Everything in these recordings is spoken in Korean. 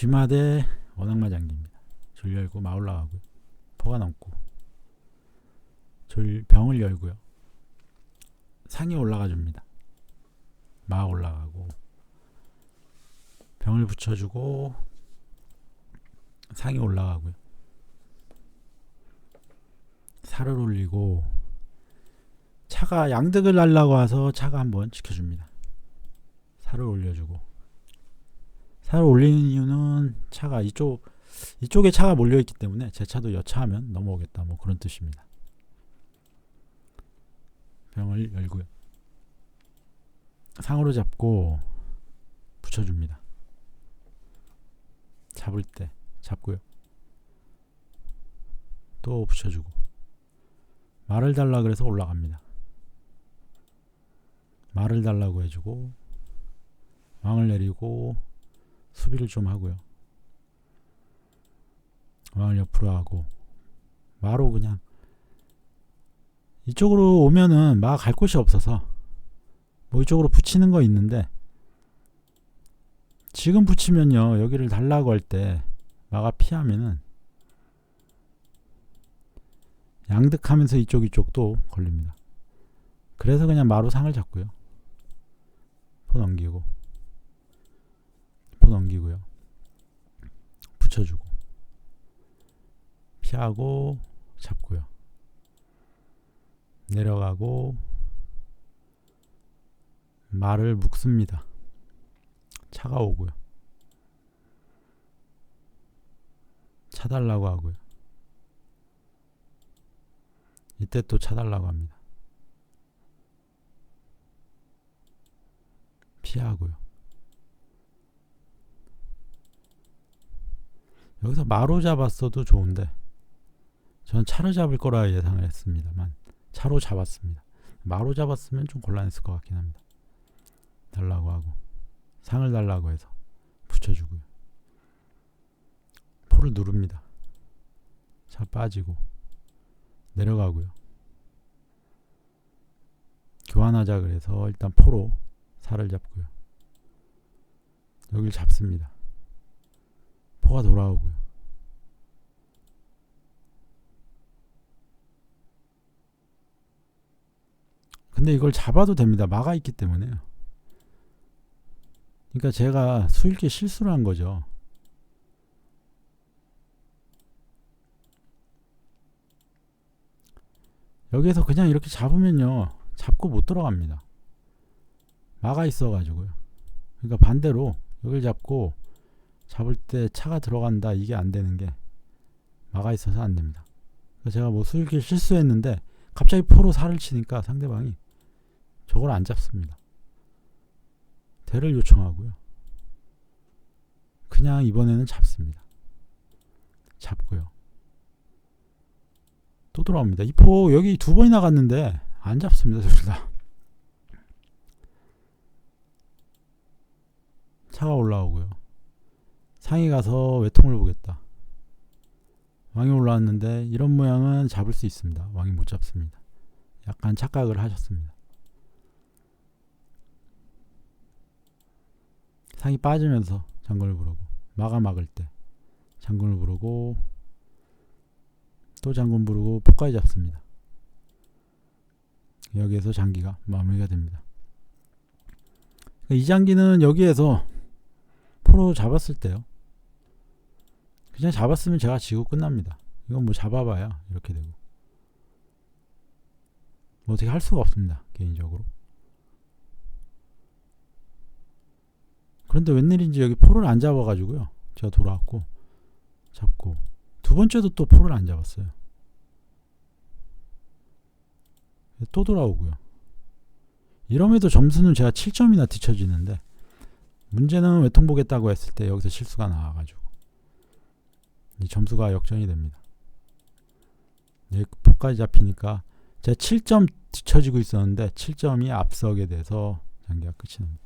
쥐마대 원악마장기입니다. 줄 열고 마 올라가고요. 포가 넘고 병을 열고요. 상이 올라가 줍니다. 마 올라가고 병을 붙여주고 상이 올라가고요. 살을 올리고 차가 양득을 하려고 와서 차가 한번 지켜줍니다. 살을 올려주고 살을 올리는 이유는 차가 이쪽에 차가 몰려있기 때문에 제 차도 여차하면 넘어오겠다 뭐 그런 뜻입니다. 병을 열고요. 상으로 잡고 붙여줍니다. 잡을 때 잡고요. 또 붙여주고 말을 달라 그래서 올라갑니다. 말을 달라고 해주고 왕을 내리고 수비를 좀 하고요. 왕을 옆으로 하고 마로 그냥 이쪽으로 오면은 마 갈 곳이 없어서 뭐 이쪽으로 붙이는 거 있는데 지금 붙이면요 여기를 달라고 할 때 마가 피하면은 양득하면서 이쪽도 걸립니다. 그래서 그냥 마로 상을 잡고요. 포 넘기고요. 붙여주고 피하고 잡고요. 내려가고 말을 묶습니다. 차가 오고요. 차 달라고 하고요. 이때 또 차 달라고 합니다. 피하고요. 여기서 마로 잡았어도 좋은데 저는 차로 잡을 거라 예상을 했습니다만 차로 잡았습니다. 마로 잡았으면 좀 곤란했을 것 같긴 합니다. 달라고 하고 상을 달라고 해서 붙여주고요. 포를 누릅니다. 차 빠지고 내려가고요. 교환하자 그래서 일단 포로 살을 잡고요. 여기를 잡습니다. 포가 돌아오고요. 근데 이걸 잡아도 됩니다. 마가 있기 때문에요. 그러니까 제가 수읽기 실수를 한 거죠. 여기에서 그냥 이렇게 잡으면요 잡고 못 들어갑니다. 마가 있어가지고요. 그러니까 반대로 여기를 잡고 잡을 때 차가 들어간다 이게 안 되는 게 마가 있어서 안 됩니다. 그러니까 제가 뭐 수읽기 실수했는데 갑자기 포로 살을 치니까 상대방이 저걸 안 잡습니다. 대를 요청하고요. 그냥 이번에는 잡습니다. 잡고요. 또 돌아옵니다. 이 포 여기 두 번이나 갔는데 안 잡습니다. 둘 다. 차가 올라오고요. 상이 가서 외통을 보겠다. 왕이 올라왔는데 이런 모양은 잡을 수 있습니다. 왕이 못 잡습니다. 약간 착각을 하셨습니다. 상이 빠지면서 장군을 부르고 마가 막을 때 장군을 부르고 또 장군 부르고 포까지 잡습니다. 여기에서 장기가 마무리가 됩니다. 이 장기는 여기에서 포로 잡았을 때요. 그냥 잡았으면 제가 지고 끝납니다. 이건 뭐 잡아봐야 이렇게 되고 뭐 어떻게 할 수가 없습니다. 개인적으로. 그런데 웬일인지 여기 포를 안 잡아가지고요. 제가 돌아왔고 잡고 두 번째도 또 포를 안 잡았어요. 또 돌아오고요. 이러면도 점수는 제가 7점이나 뒤처지는데 문제는 외통 보겠다고 했을 때 여기서 실수가 나와가지고 이 점수가 역전이 됩니다. 포까지 잡히니까 제가 7점 뒤처지고 있었는데 7점이 앞서게 돼서 장기가 끝이 납니다.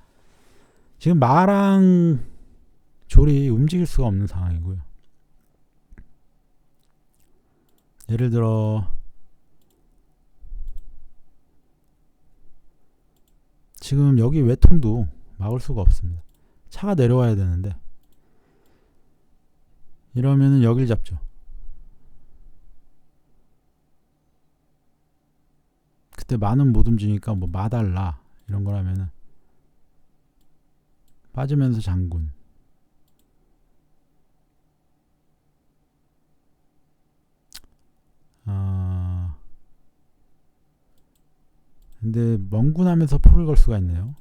지금 마랑 졸이 움직일 수가 없는 상황이고요. 예를 들어 지금 여기 외통도 막을 수가 없습니다. 차가 내려와야 되는데 이러면은 여길 잡죠. 그때 마는 못 움직이니까 뭐 마달라 이런 거라면은 빠지면서 장군. 근데 멍군하면서 포를 걸 수가 있네요.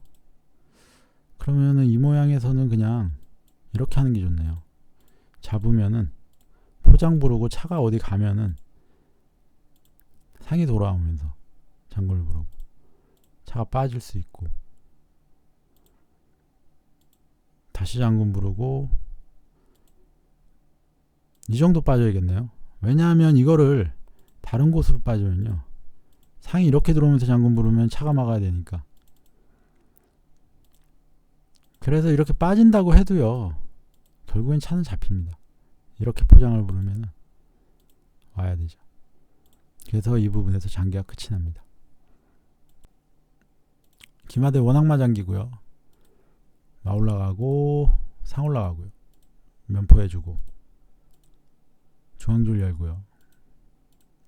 그러면은 이 모양에서는 그냥 이렇게 하는 게 좋네요. 잡으면은 포장 부르고 차가 어디 가면은 상이 돌아오면서 장군을 부르고 차가 빠질 수 있고 다시 장군 부르고 이 정도 빠져야겠네요. 왜냐하면 이거를 다른 곳으로 빠지면요 상이 이렇게 들어오면서 장군 부르면 차가 막아야 되니까. 그래서 이렇게 빠진다고 해도요 결국엔 차는 잡힙니다. 이렇게 포장을 부르면 와야 되죠. 그래서 이 부분에서 장기가 끝이 납니다. 기마대 원악마장기고요. 마 올라가고 상 올라가고요. 면포해주고 중앙줄 열고요.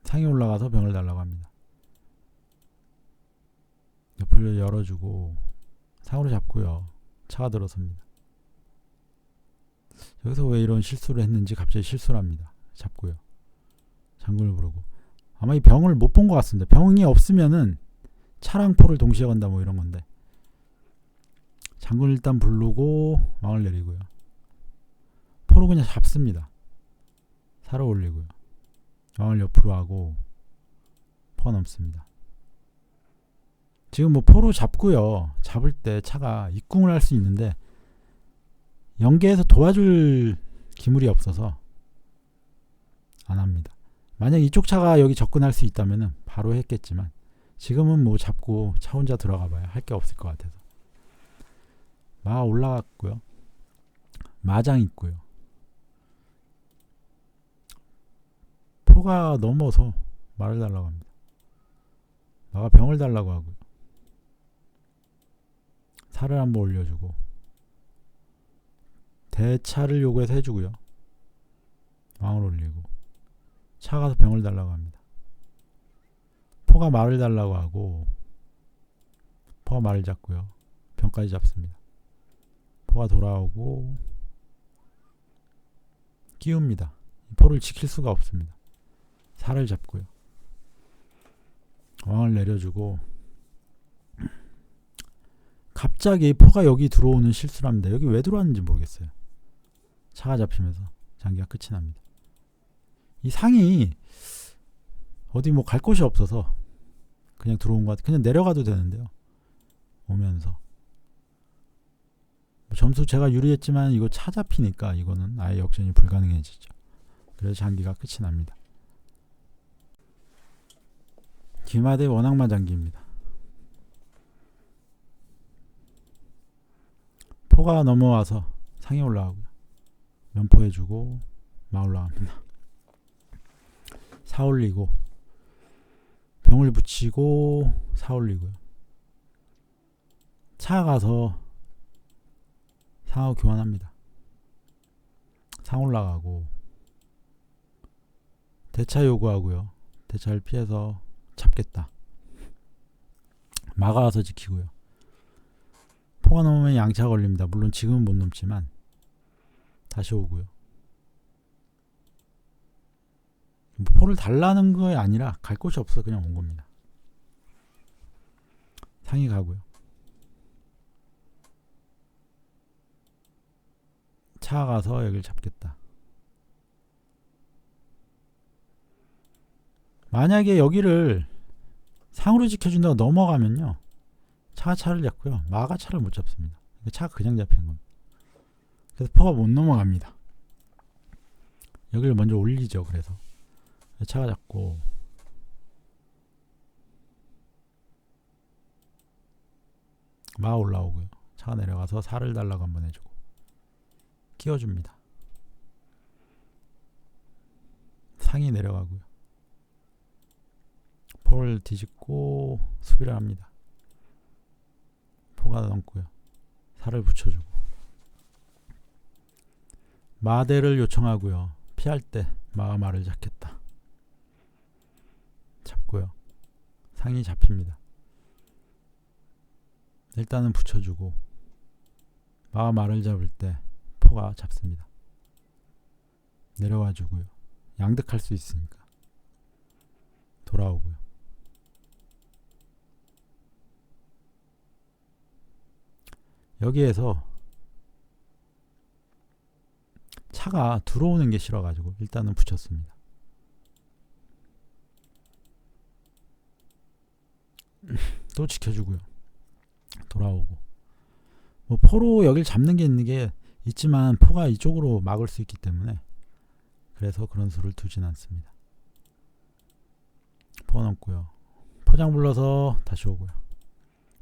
상이 올라가서 병을 달라고 합니다. 옆을 열어주고 상으로 잡고요. 차가 들어섭니다. 여기서 왜 이런 실수를 했는지 갑자기 실수를 합니다. 잡고요. 장군을 부르고 아마 이 병을 못 본 것 같습니다. 병이 없으면은 차랑 포를 동시에 건다 뭐 이런 건데 장군을 일단 부르고 왕을 내리고요. 포를 그냥 잡습니다. 살을 올리고요. 왕을 옆으로 하고 포가 넘습니다. 지금 뭐 포로 잡고요. 잡을 때 차가 입궁을 할 수 있는데 연계에서 도와줄 기물이 없어서 안 합니다. 만약 이쪽 차가 여기 접근할 수 있다면 바로 했겠지만 지금은 뭐 잡고 차 혼자 들어가 봐야 할 게 없을 것 같아서 마 올라갔고요. 마장 있고요. 포가 넘어서 말을 달라고 합니다. 마가 병을 달라고 하고요. 살을 한번 올려주고 대차를 요구해서 해주고요. 왕을 올리고 차 가서 병을 달라고 합니다. 포가 말을 달라고 하고 포가 말을 잡고요. 병까지 잡습니다. 포가 돌아오고 끼웁니다. 포를 지킬 수가 없습니다. 살을 잡고요. 왕을 내려주고 갑자기 포가 여기 들어오는 실수를 합니다. 여기 왜 들어왔는지 모르겠어요. 차가 잡히면서 장기가 끝이 납니다. 이 상이 어디 뭐 갈 곳이 없어서 그냥 들어온 것 같아요. 그냥 내려가도 되는데요. 오면서 점수 제가 유리했지만 이거 차 잡히니까 이거는 아예 역전이 불가능해지죠. 그래서 장기가 끝이 납니다. 기마대 원악마장기입니다. 포가 넘어와서 상에 올라가고요. 면포해주고 마 올라갑니다. 사 올리고 병을 붙이고 사 올리고요. 차 가서 상하고 교환합니다. 상 올라가고 대차 요구하고요. 대차를 피해서 잡겠다. 마가 와서 지키고요. 포가 넘으면 양차 걸립니다. 물론 지금은 못 넘지만 다시 오고요. 포를 달라는 게 아니라 갈 곳이 없어 그냥 온 겁니다. 상이 가고요. 차 가서 여기를 잡겠다. 만약에 여기를 상으로 지켜준다고 넘어가면요. 차가 차를 잡고요. 마가 차를 못 잡습니다. 차가 그냥 잡히는 겁니다. 그래서 포가 못 넘어갑니다. 여기를 먼저 올리죠. 그래서 차가 잡고 마 올라오고요. 차가 내려가서 살을 달라고 한번 해주고 끼워줍니다. 상이 내려가고요. 포를 뒤집고 수비를 합니다. 포가 넘고요. 살을 붙여주고 마대를 요청하고요. 피할 때 마가 말을 잡겠다. 잡고요. 상이 잡힙니다. 일단은 붙여주고 마가 말을 잡을 때 포가 잡습니다. 내려와주고요. 양득할 수 있으니까 돌아오고요. 여기에서 차가 들어오는 게 싫어가지고 일단은 붙였습니다. 또 지켜주고요. 돌아오고 뭐 포로 여길 잡는 게 있는 게 있지만 포가 이쪽으로 막을 수 있기 때문에 그래서 그런 수를 두진 않습니다. 포 넘고요. 포장 불러서 다시 오고요.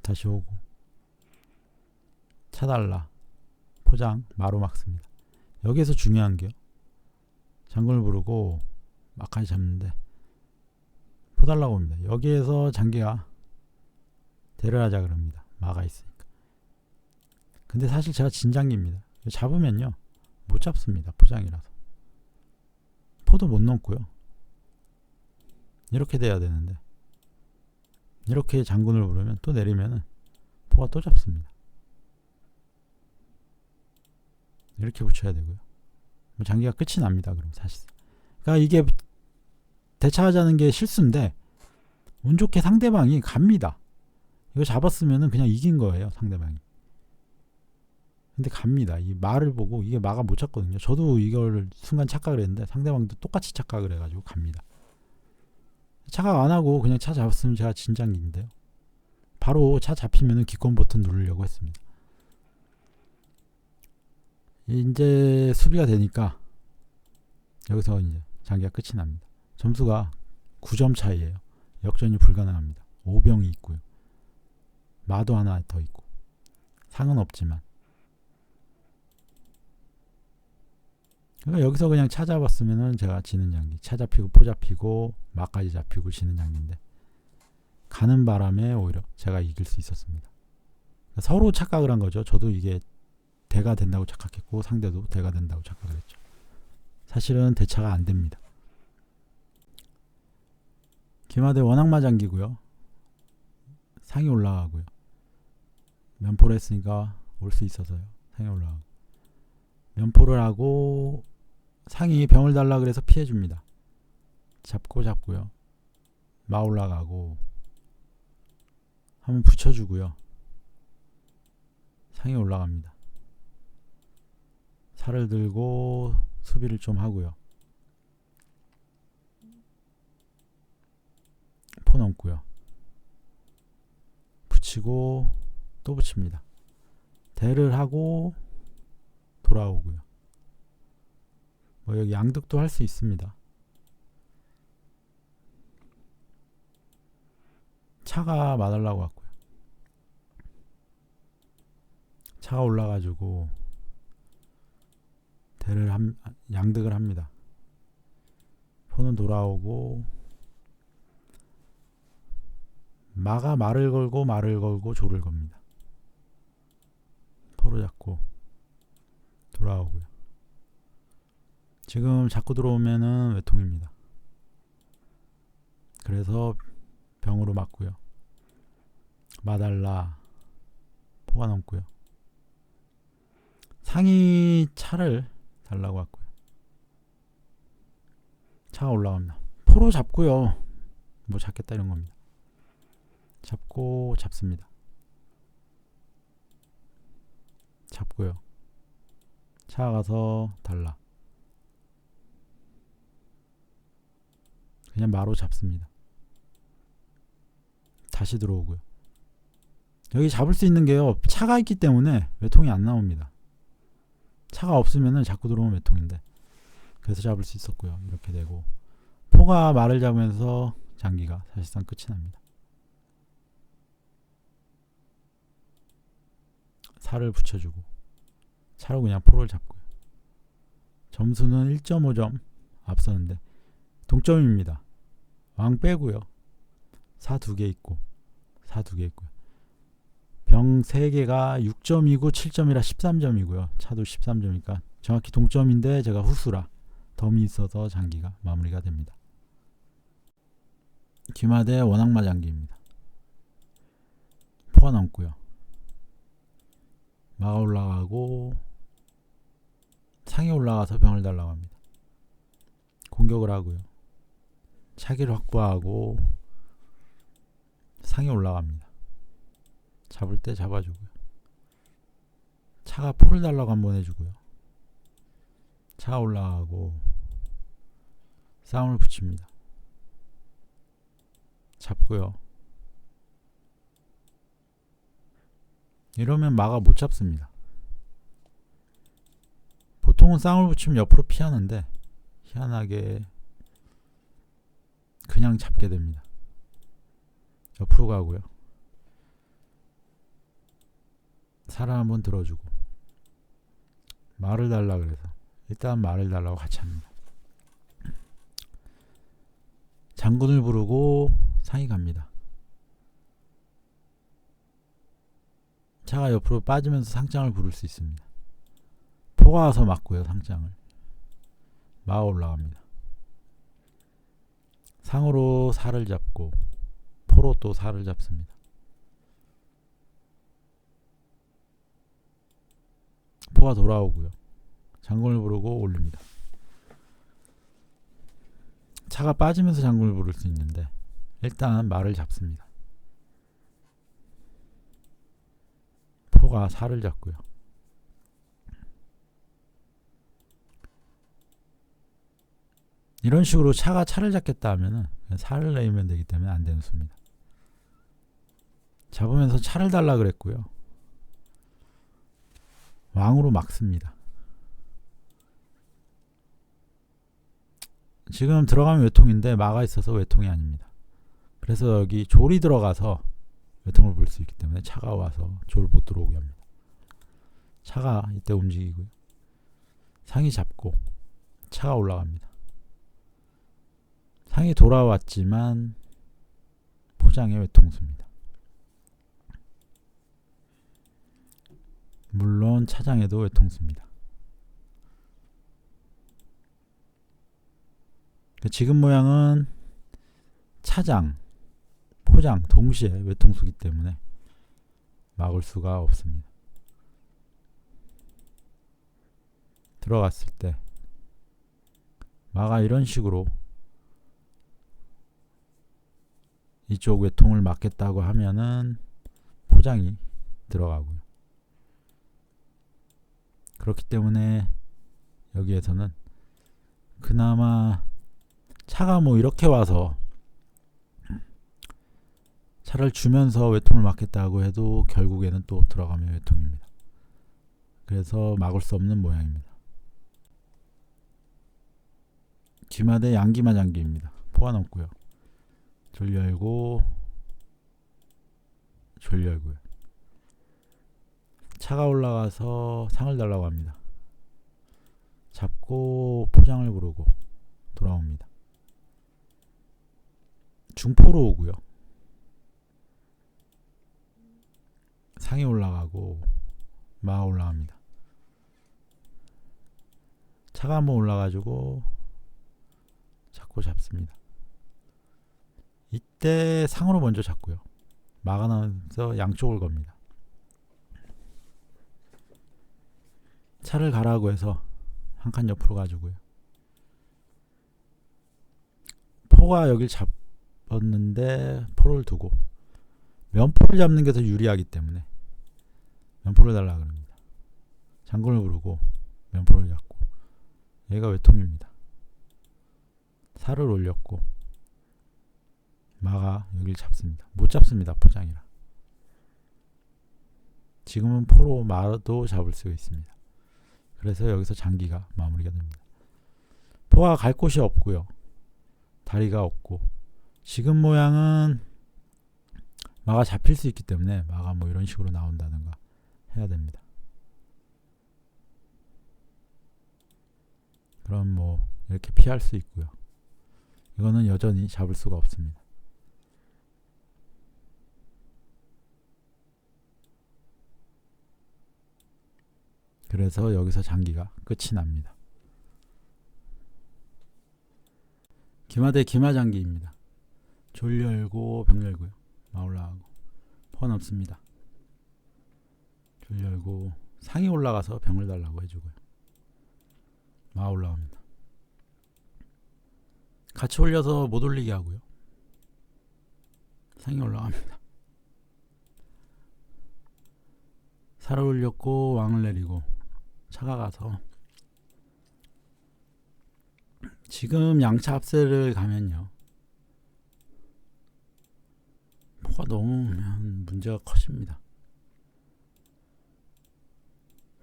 다시 오고 차달라 포장 마로 막습니다. 여기에서 중요한 게요. 장군을 부르고 막까지 잡는데 포 달라고 합니다. 여기에서 장기가 대를 하자 그럽니다. 마가 있으니까. 근데 사실 제가 진장기입니다. 잡으면요 못 잡습니다. 포장이라서. 포도 못 넘고요. 이렇게 돼야 되는데 이렇게 장군을 부르면 또 내리면은 포가 또 잡습니다. 이렇게 붙여야 되고요. 장기가 끝이 납니다. 그럼 사실. 그러니까 이게 대차하자는 게 실수인데 운 좋게 상대방이 갑니다. 이거 잡았으면은 그냥 이긴 거예요. 상대방이. 근데 갑니다. 이 마를 보고 이게 마가 못 잡거든요. 저도 이걸 순간 착각을 했는데 상대방도 똑같이 착각을 해가지고 갑니다. 착각 안 하고 그냥 차 잡았으면 제가 진장기인데요. 바로 차 잡히면은 기권 버튼 누르려고 했습니다. 이제 수비가 되니까 여기서 이제 장기가 끝이 납니다. 점수가 9점 차이예요. 역전이 불가능합니다. 5병이 있고요. 마도 하나 더 있고 상은 없지만 그러니까 여기서 그냥 차 잡았으면은 제가 지는 장기. 차 잡히고 포 잡히고 마까지 잡히고 지는 장기인데 가는 바람에 오히려 제가 이길 수 있었습니다. 그러니까 서로 착각을 한 거죠. 저도 이게 대가 된다고 착각했고 상대도 대가 된다고 착각을 했죠. 사실은 대차가 안 됩니다. 김하대 원악마 장기고요. 상이 올라가고요. 면포를 했으니까 올 수 있어서요. 상이 올라가고 면포를 하고 상이 병을 달라 그래서 피해줍니다. 잡고요. 마 올라가고 한번 붙여주고요. 상이 올라갑니다. 살을 들고 수비를 좀 하고요. 포 넘고요. 붙이고 또 붙입니다. 대를 하고 돌아오고요. 뭐 여기 양득도 할 수 있습니다. 차가 맞으려고 왔고요. 차가 올라가지고 대를 양득을 합니다. 포는 돌아오고 마가 말을 걸고 조를 겁니다. 포로 잡고 돌아오고요. 지금 자꾸 들어오면은 외통입니다. 그래서 병으로 맞고요. 마달라 포가 넘고요. 상이 차를 달라고 했고요. 차가 올라갑니다. 포로 잡고요. 뭐 잡겠다 이런 겁니다. 잡고 잡습니다. 잡고요. 차가 가서 달라. 그냥 마로 잡습니다. 다시 들어오고요. 여기 잡을 수 있는 게요. 차가 있기 때문에 외통이 안 나옵니다. 차가 없으면은 자꾸 들어오면 외통인데 그래서 잡을 수 있었고요. 이렇게 되고 포가 말을 잡으면서 장기가 사실상 끝이 납니다. 살을 붙여주고 차로 그냥 포를 잡고요. 점수는 1.5점 앞서는데 동점입니다. 왕 빼고요. 사 2개 있고 사 2개 있고요. 병 3개가 6점이고 7점이라 13점이고요. 차도 13점이니까 정확히 동점인데 제가 후수라 덤이 있어서 장기가 마무리가 됩니다. 귀마대 원악마 장기입니다. 포가 넘고요. 마가 올라가고 상에 올라가서 병을 달라고 합니다. 공격을 하고요. 차기를 확보하고 상에 올라갑니다. 잡을 때 잡아주고요. 차가 포를 달라고 한번 해주고요. 차가 올라가고 싸움을 붙입니다. 잡고요. 이러면 마가 못 잡습니다. 보통은 쌍을 붙이면 옆으로 피하는데 희한하게 그냥 잡게 됩니다. 옆으로 가고요. 살을 한번 들어주고 말을 달라 그래서 일단 말을 달라고 같이 합니다. 장군을 부르고 상이 갑니다. 차가 옆으로 빠지면서 상장을 부를 수 있습니다. 포가 와서 맞고요. 상장을 마가 올라갑니다. 상으로 살을 잡고 포로 또 살을 잡습니다. 포가 돌아오고요. 장군을 부르고 올립니다. 차가 빠지면서 장군을 부를 수 있는데 일단 말을 잡습니다. 포가 살을 잡고요. 이런 식으로 차가 차를 잡겠다 하면은 살을 내면 되기 때문에 안 되는 수입니다. 잡으면서 차를 달라 그랬고요. 왕으로 막습니다. 지금 들어가면 외통인데 마가 있어서 외통이 아닙니다. 그래서 여기 졸이 들어가서 외통을 볼 수 있기 때문에 차가 와서 졸 못 들어오게 합니다. 차가 이때 움직이고요. 상이 잡고 차가 올라갑니다. 상이 돌아왔지만 포장의 외통수입니다. 물론 차장에도 외통수입니다. 지금 모양은 차장, 포장 동시에 외통수기 때문에 막을 수가 없습니다. 들어갔을 때 마가 이런 식으로 이쪽 외통을 막겠다고 하면은 포장이 들어가고요. 그렇기 때문에 여기에서는 그나마 차가 뭐 이렇게 와서 차를 주면서 외통을 막겠다고 해도 결국에는 또 들어가면 외통입니다. 그래서 막을 수 없는 모양입니다. 귀마대 양기마 장기입니다. 포가 넘고요. 졸 열고 졸 열고요. 차가 올라가서 상을 달라고 합니다. 잡고 포장을 부르고 돌아옵니다. 중포로 오고요. 상이 올라가고 마가 올라갑니다. 차가 한번 올라가지고 잡고 잡습니다. 이때 상으로 먼저 잡고요. 마가 나면서 양쪽을 겁니다. 차를 가라고 해서 한 칸 옆으로 가지고요. 포가 여길 잡았는데 포를 두고 면포를 잡는 게 더 유리하기 때문에 면포를 달라 그럽니다. 장군을 부르고 면포를 잡고 얘가 외통입니다. 살을 올렸고 마가 여길 잡습니다. 못 잡습니다. 포장이라. 지금은 포로 마도 잡을 수 있습니다. 그래서 여기서 장기가 마무리가 됩니다. 포가 갈 곳이 없고요. 다리가 없고 지금 모양은 마가 잡힐 수 있기 때문에 마가 뭐 이런 식으로 나온다든가 해야 됩니다. 그럼 뭐 이렇게 피할 수 있고요. 이거는 여전히 잡을 수가 없습니다. 그래서 여기서 장기가 끝이 납니다. 기마대 기마장기입니다. 졸 열고 병 열고요. 마 올라가고 포가 넘습니다. 졸 열고 상이 올라가서 병을 달라고 해주고요. 마 올라갑니다. 같이 올려서 못 올리게 하고요. 상이 올라갑니다. 살을 올렸고 왕을 내리고 차가 가서 지금 양차 합세를 가면요. 포가 넘으면 문제가 커집니다.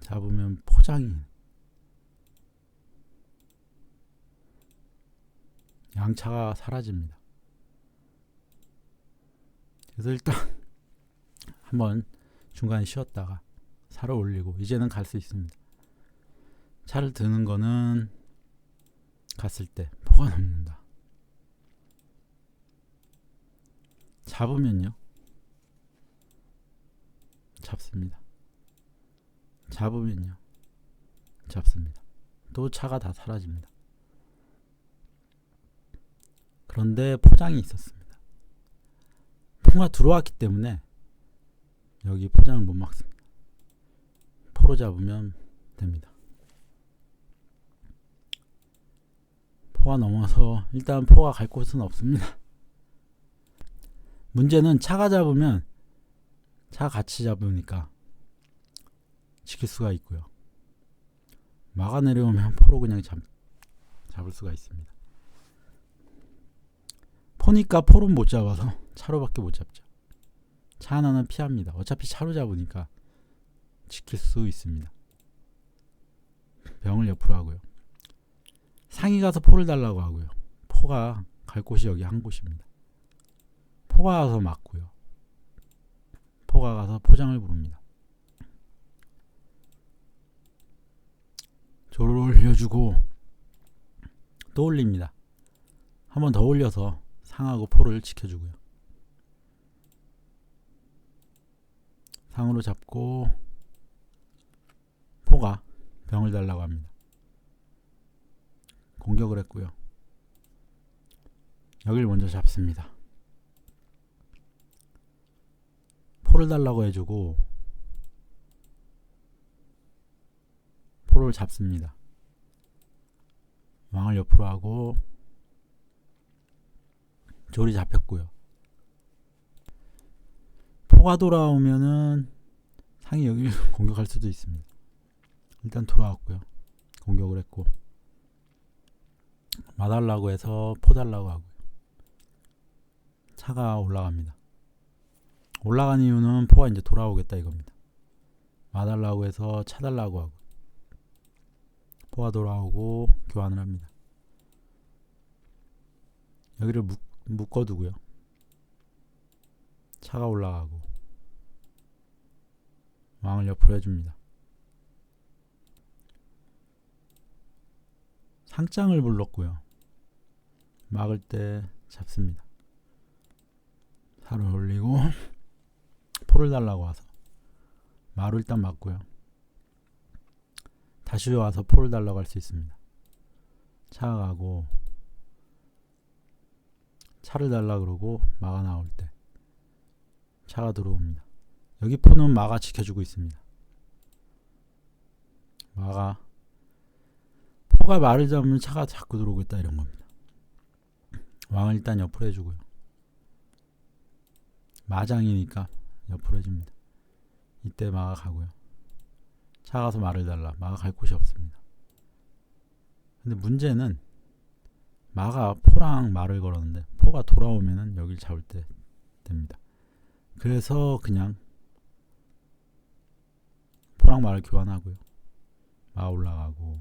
잡으면 포장이 양차가 사라집니다. 그래서 일단 한번 중간에 쉬었다가 살을 올리고 이제는 갈 수 있습니다. 차를 드는 거는 갔을 때 포가 넘는다. 잡으면요. 잡습니다. 잡으면요. 잡습니다. 또 차가 다 사라집니다. 그런데 포장이 있었습니다. 포가 들어왔기 때문에 여기 포장을 못 막습니다. 포로 잡으면 됩니다. 포가 넘어서 일단 포가 갈 곳은 없습니다. 문제는 차가 잡으면 차 같이 잡으니까 지킬 수가 있고요. 마가 내려오면 포로 그냥 잡을 수가 있습니다. 포니까 포로는 못 잡아서 차로밖에 못 잡죠. 차 하나는 피합니다. 어차피 차로 잡으니까 지킬 수 있습니다. 병을 옆으로 하고요. 상이 가서 포를 달라고 하고요. 포가 갈 곳이 여기 한 곳입니다. 포가 가서 맞고요. 포가 가서 포장을 부릅니다. 조를 올려주고 또 올립니다. 한 번 더 올려서 상하고 포를 지켜주고요. 상으로 잡고 포가 병을 달라고 합니다. 공격을 했고요. 여길 먼저 잡습니다. 포를 달라고 해주고 포를 잡습니다. 왕을 옆으로 하고 졸이 잡혔고요. 포가 돌아오면은 상이 여기 공격할 수도 있습니다. 일단 돌아왔고요. 공격을 했고 마달라고 해서 포 달라고 하고요. 차가 올라갑니다. 올라간 이유는 포가 이제 돌아오겠다 이겁니다. 마달라고 해서 차 달라고 하고 포가 돌아오고 교환을 합니다. 여기를 묶어두고요. 차가 올라가고 왕을 옆으로 해줍니다. 상장을 불렀고요. 막을 때 잡습니다. 살을 올리고 포를 달라고 와서 마루 일단 맞고요. 다시 와서 포를 달라고 할 수 있습니다. 차가 가고 차를 달라 그러고 마가 나올 때 차가 들어옵니다. 여기 포는 마가 지켜주고 있습니다. 포가 마를 잡으면 차가 자꾸 들어오겠다 이런 겁니다. 왕을 일단 옆으로 해주고요. 마장이니까 옆으로 해줍니다. 이때 마가 가고요. 차 가서 마를 달라. 마가 갈 곳이 없습니다. 근데 문제는 마가 포랑 말을 걸었는데 포가 돌아오면은 여길 잡을 때 됩니다. 그래서 그냥 포랑 말을 교환하고요. 마 올라가고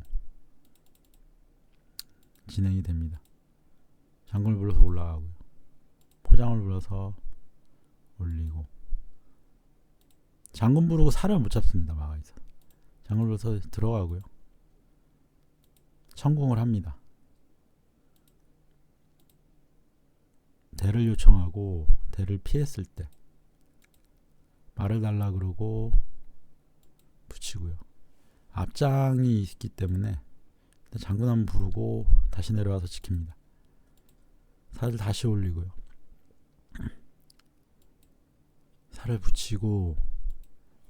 진행이 됩니다. 장군을 불러서 올라가고요. 포장을 불러서 올리고 장군 부르고 살을 못 잡습니다. 마가 있어. 장군 불러서 들어가고요. 천궁을 합니다. 대를 요청하고 대를 피했을 때 말을 달라 그러고 붙이고요. 앞장이 있기 때문에 장군 한번 부르고 다시 내려와서 지킵니다. 살을 다시 올리고요. 살을 붙이고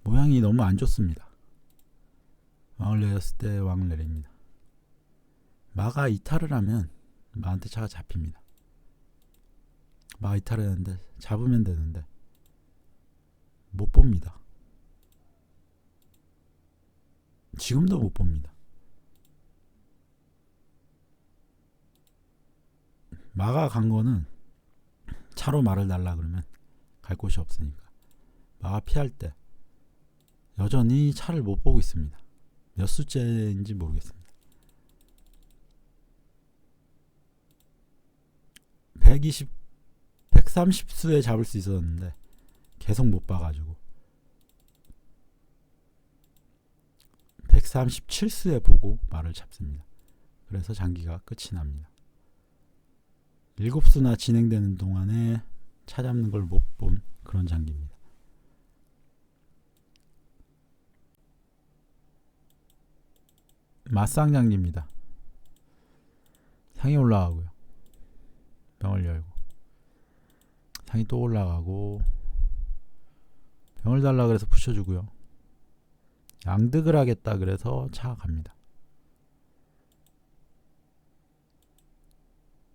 모양이 너무 안 좋습니다. 왕을 내렸을 때 왕을 내립니다. 마가 이탈을 하면 마한테 차가 잡힙니다. 마 이탈을 했는데 잡으면 되는데 못 봅니다. 지금도 못 봅니다. 마가 간 거는 차로 말을 달라 그러면 갈 곳이 없으니까 마가 피할 때 여전히 차를 못 보고 있습니다. 몇 수째인지 모르겠습니다. 130수에 잡을 수 있었는데 계속 못 봐가지고 137수에 보고 말을 잡습니다. 그래서 장기가 끝이 납니다. 7수나 진행되는 동안에 차 잡는 걸 못 본 그런 장기입니다. 맞상장기입니다. 상이 올라가고요. 병을 열고 상이 또 올라가고 병을 달라 그래서 붙여주고요. 양득을 하겠다 그래서 차가 갑니다.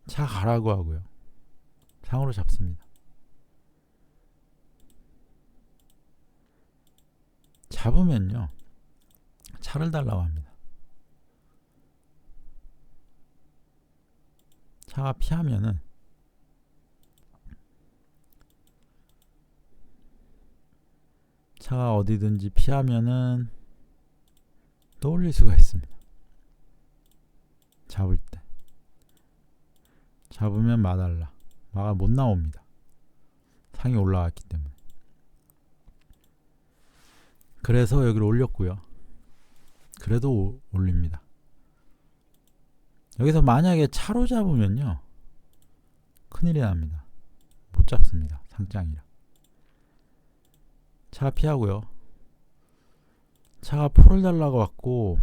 차 가라고 하고요. 상으로 잡습니다. 잡으면요 차를 달라고 합니다. 차가 피하면은 차가 어디든지 피하면은 또 올릴 수가 있습니다. 잡을 때 잡으면 마달라 마가 못 나옵니다. 상이 올라왔기 때문에. 그래서 여기를 올렸고요. 그래도 올립니다. 여기서 만약에 차로 잡으면요 큰일이 납니다. 못 잡습니다. 상장이라. 차 피하고요. 차가 포를 달라고 왔고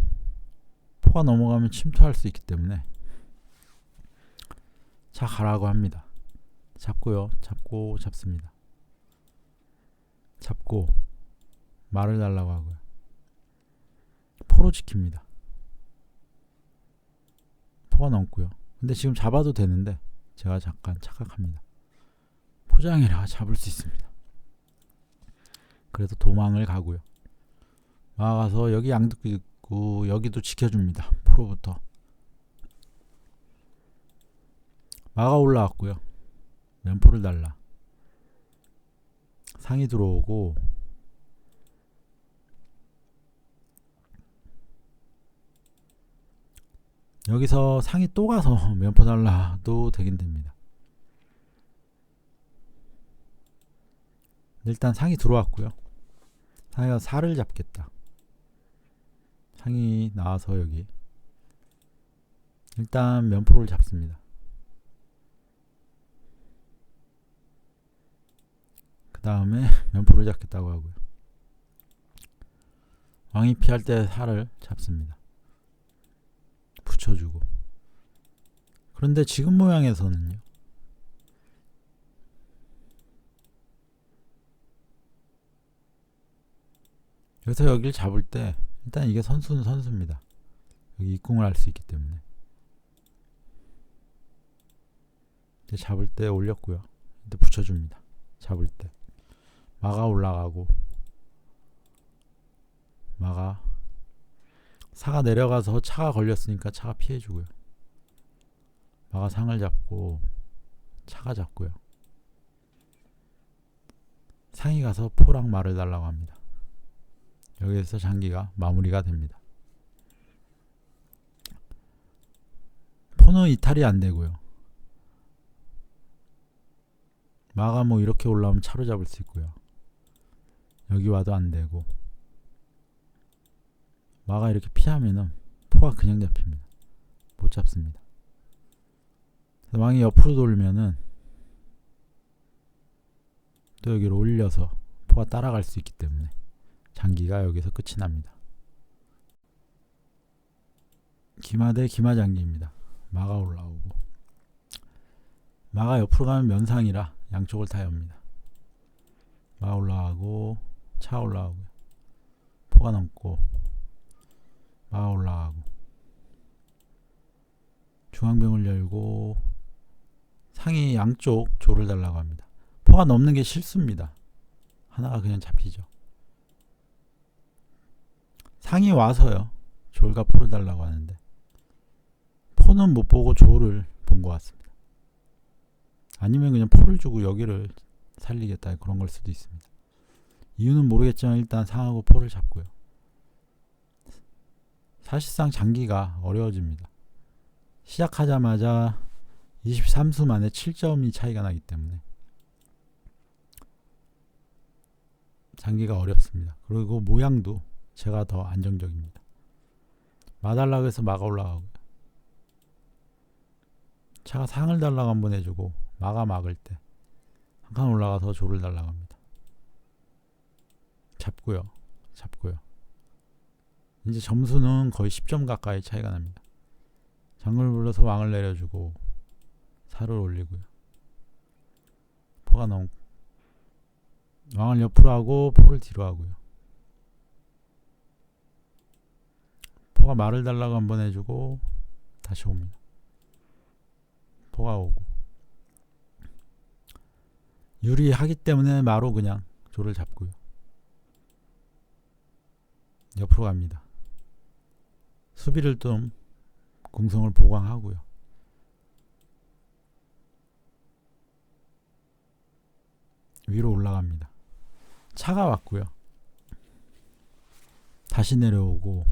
포가 넘어가면 침투할 수 있기 때문에 차 가라고 합니다. 잡고요. 잡고 잡습니다. 잡고 말을 달라고 하고요. 포로 지킵니다. 포가 넘고요. 근데 지금 잡아도 되는데 제가 잠깐 착각합니다. 포장이라 잡을 수 있습니다. 그래서 도망을 가고요. 나가서 여기 양득도 있고 여기도 지켜줍니다. 포로부터. 마가 올라왔고요. 면포를 달라. 상이 들어오고 여기서 상이 또 가서 면포 달라도 되긴 됩니다. 일단 상이 들어왔고요. 상이가 살을 잡겠다. 상이 나와서 여기 일단 면포를 잡습니다. 그 다음에 면포를 잡겠다고 하고요. 왕이 피할 때 살을 잡습니다. 붙여주고. 그런데 지금 모양에서는요. 여기서 여기를 잡을 때 일단 이게 선수는 선수입니다. 여기 입궁을 할 수 있기 때문에. 이제 잡을 때 올렸고요. 이제 붙여줍니다. 잡을 때. 마가 올라가고 마가 사가 내려가서 차가 걸렸으니까 차가 피해주고요. 마가 상을 잡고 차가 잡고요. 상이 가서 포랑 말을 달라고 합니다. 여기에서 장기가 마무리가 됩니다. 포는 이탈이 안 되고요. 마가 뭐 이렇게 올라오면 차로 잡을 수 있고요. 여기 와도 안 되고 마가 이렇게 피하면은 포가 그냥 잡힙니다. 못 잡습니다. 왕이 옆으로 돌면은 또 여기로 올려서 포가 따라갈 수 있기 때문에 장기가 여기서 끝이 납니다. 기마 대 기마 장기입니다. 마가 올라오고 마가 옆으로 가면 면상이라 양쪽을 다 엽니다. 마 올라가고 차 올라가고요. 포가 넘고 마 올라가고 중앙병을 열고 상이 양쪽 조를 달라고 합니다. 포가 넘는 게 실수입니다. 하나가 그냥 잡히죠. 상이 와서요. 졸과 포를 달라고 하는데 포는 못 보고 조를 본 것 같습니다. 아니면 그냥 포를 주고 여기를 살리겠다 그런 걸 수도 있습니다. 이유는 모르겠지만 일단 상하고 포를 잡고요. 사실상 장기가 어려워집니다. 시작하자마자 23수 만에 7점이 차이가 나기 때문에 장기가 어렵습니다. 그리고 모양도 제가 더 안정적입니다. 마 달라고 해서 마가 올라가고요. 차가 상을 달라고 한번 해주고 마가 막을 때 한 칸 올라가서 조를 달라고 합니다. 잡고요. 이제 점수는 거의 10점 가까이 차이가 납니다. 장군을 불러서 왕을 내려주고 살을 올리고요. 포가 넘고 왕을 옆으로 하고 포를 뒤로 하고요. 포가 말을 달라고 한번 해주고 다시 옵니다. 포가 오고 유리하기 때문에 마로 그냥 조를 잡고요. 옆으로 갑니다. 수비를 좀 궁성을 보강하고요. 위로 올라갑니다. 차가 왔고요. 다시 내려오고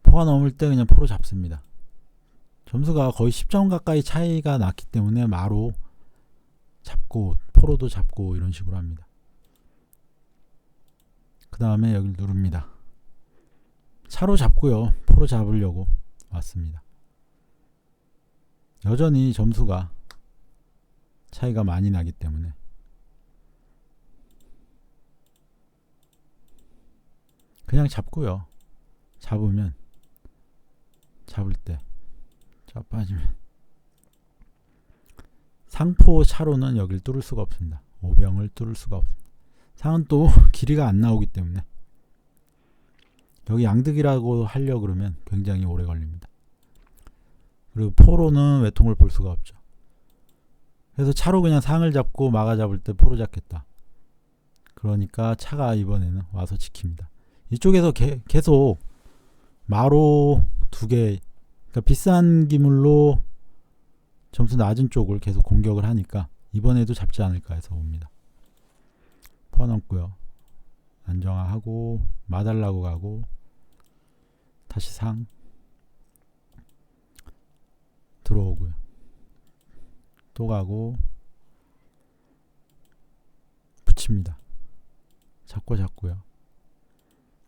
포가 넘을 때 그냥 포로 잡습니다. 점수가 거의 10점 가까이 차이가 났기 때문에 마로 잡고 포로도 잡고 이런 식으로 합니다. 그 다음에 여기를 누릅니다. 차로 잡고요. 포로 잡으려고 왔습니다. 여전히 점수가 차이가 많이 나기 때문에 그냥 잡고요. 잡으면 잡을 때 자 빠지면 상포 차로는 여길 뚫을 수가 없습니다. 오병을 뚫을 수가 없습니다. 상은 또 길이가 안 나오기 때문에 여기 양득이라고 하려고 그러면 굉장히 오래 걸립니다. 그리고 포로는 외통을 볼 수가 없죠. 그래서 차로 그냥 상을 잡고 마가 잡을 때 포로 잡겠다. 그러니까 차가 이번에는 와서 지킵니다. 이쪽에서 계속 마로 두 개, 그러니까 비싼 기물로 점수 낮은 쪽을 계속 공격을 하니까 이번에도 잡지 않을까 해서 옵니다. 퍼넘고요. 안정화하고 마달라고 가고 다시 상 들어오고요. 또 가고 붙입니다. 잡고요.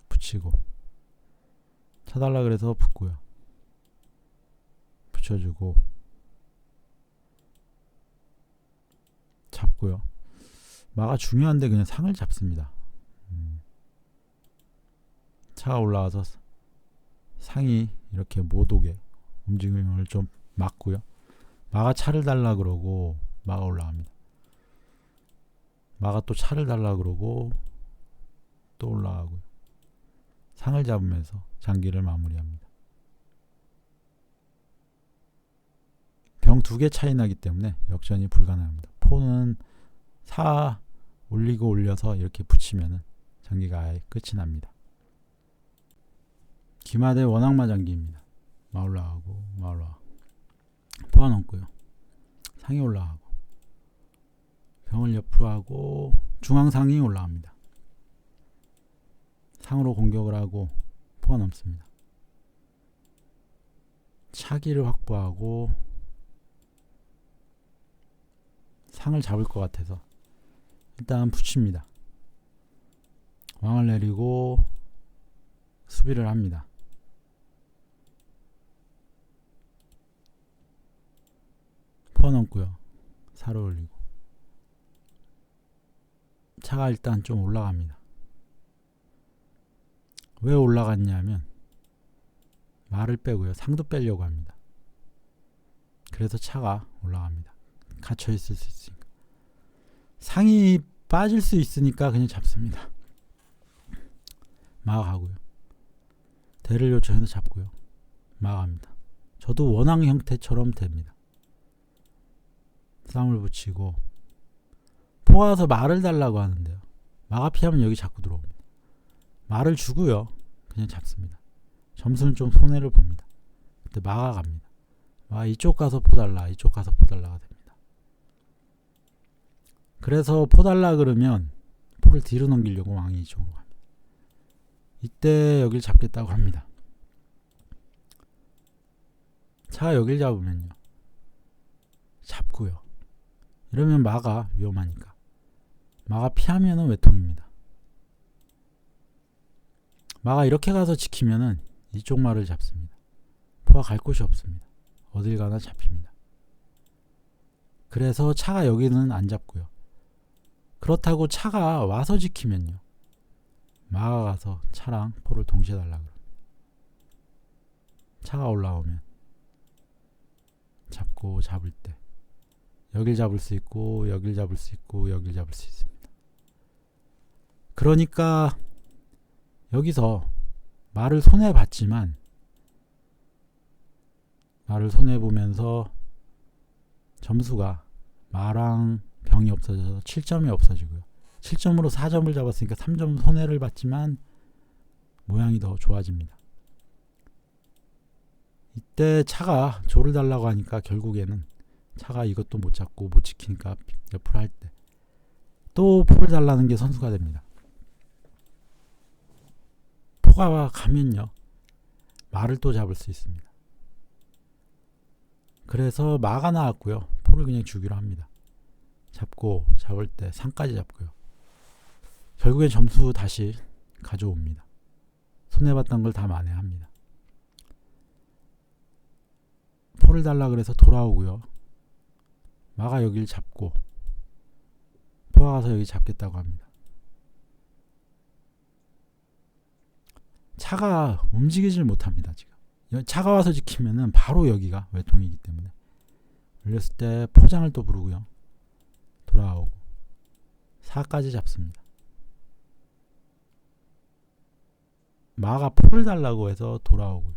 붙이고 차달라 그래서 붙고요. 붙여주고 잡고요. 마가 중요한데 그냥 상을 잡습니다. 차가 올라와서 상이 이렇게 못 오게 움직임을 좀 막고요. 마가 차를 달라 그러고 마가 올라갑니다. 마가 또 차를 달라 그러고 또 올라가고요. 상을 잡으면서 장기를 마무리합니다. 병 두 개 차이 나기 때문에 역전이 불가능합니다. 포는 사 올리고 올려서 이렇게 붙이면은 장기가 아예 끝이 납니다. 기마대 원악마 장기입니다. 마 올라가고 포가 넘고요. 상이 올라가고 병을 옆으로 하고 중앙상이 올라갑니다. 상으로 공격을 하고 포가 넘습니다. 차기를 확보하고 상을 잡을 것 같아서 일단 붙입니다. 왕을 내리고 수비를 합니다. 포 넘고요. 살을 올리고 차가 일단 좀 올라갑니다. 왜 올라갔냐면 말을 빼고요. 상도 빼려고 합니다. 그래서 차가 올라갑니다. 갇혀 있을 수 있으니까. 상이 빠질 수 있으니까 그냥 잡습니다. 막아가고요. 대를 요청해서 잡고요. 막아갑니다. 저도 원앙 형태처럼 됩니다. 쌍을 붙이고 포가 와서 말을 달라고 하는데요. 마가 피하면 여기 자꾸 들어옵니다. 말을 주고요. 그냥 잡습니다. 점수는 좀 손해를 봅니다. 그때 마가 갑니다. 마가 이쪽 가서 포 달라, 이쪽 가서 포 달라가 됩니다. 그래서 포 달라 그러면 포를 뒤로 넘기려고 왕이 이쪽으로 갑니다. 이때 여길 잡겠다고 합니다. 차가 여길 잡으면요. 잡고요. 이러면 마가 위험하니까. 마가 피하면은 외통입니다. 마가 이렇게 가서 지키면은 이쪽 말을 잡습니다. 포가 갈 곳이 없습니다. 어딜 가나 잡힙니다. 그래서 차가 여기는 안 잡고요. 그렇다고 차가 와서 지키면요. 마가 가서 차랑 포를 동시에 달라 그럽니다. 차가 올라오면 잡고 잡을 때 여길 잡을 수 있고 여길 잡을 수 있고 여길 잡을 수 있습니다. 그러니까 여기서 말을 손해봤지만 말을 손해보면서 점수가 마랑 병이 없어져서 7점이 없어지고요. 7점으로 4점을 잡았으니까 3점 손해를 봤지만 모양이 더 좋아집니다. 이때 차가 조를 달라고 하니까 결국에는 차가 이것도 못 잡고 못 지키니까 옆으로 할 때 또 포를 달라는 게 선수가 됩니다. 포가 가면요. 말을 또 잡을 수 있습니다. 그래서 마가 나왔고요. 포를 그냥 주기로 합니다. 잡고 잡을 때 상까지 잡고요. 결국엔 점수 다시 가져옵니다. 손해봤던 걸 다 만회합니다. 포를 달라 그래서 돌아오고요. 마가 여기를 잡고 포가 가서 여기 잡겠다고 합니다. 차가 움직이질 못합니다. 지금 차가 와서 지키면은 바로 여기가 외통이기 때문에 올렸을 때 포장을 또 부르고요. 돌아오고 4까지 잡습니다. 마가 포를 달라고 해서 돌아오고요.